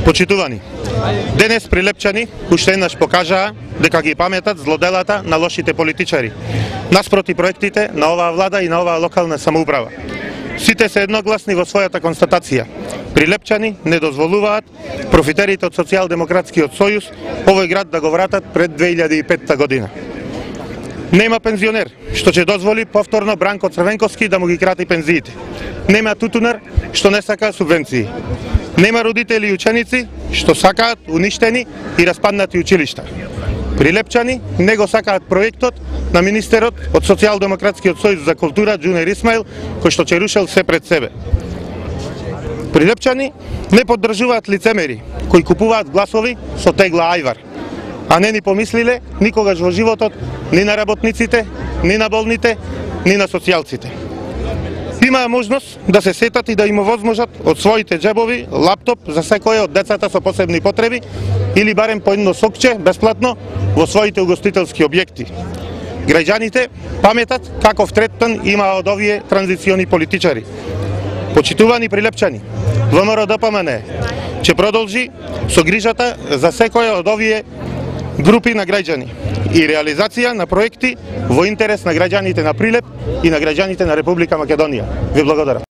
Почитувани, денес Прилепчани уште еднаш покажаа дека ги паметат злоделата на лошите политичари, наспроти проектите на оваа влада и на оваа локална самоуправа. Сите се едногласни во својата констатација. Прилепчани не дозволуваат профитерите од Социјалдемократскиот сојуз овој град да го вратат пред 2005 година. Нема пензионер што ќе дозволи повторно Бранко Црвенковски да му ги крати пензиите. Нема тутунар што не сака субвенции. Нема родители и ученици што сакаат уништени и распаднати училишта. Прилепчани не го сакаат проектот на министерот од Социјалдемократскиот сојуз за култура Џунер Исмаил, кој што ќе рушел се пред себе. Прилепчани не поддржуваат лицемери кои купуваат гласови со тегла ајвар, а не ни помислиле никогаш во животот ни на работниците, ни на болните, ни на социјалците. Имаа можност да се сетат и да им овозможат од своите џебови лаптоп за секој од децата со посебни потреби или барем по едно сокче бесплатно во своите угостителски објекти. Граѓаните паметат каков третман има од овие транзициони политичари. Почитувани Прилепчани, ВМРО ДПМН ќе продолжи со грижата за секоја од овие групи на граѓани и реализација на проекти во интерес на граѓаните на Прилеп и на граѓаните на Република Македонија. Ви благодарам.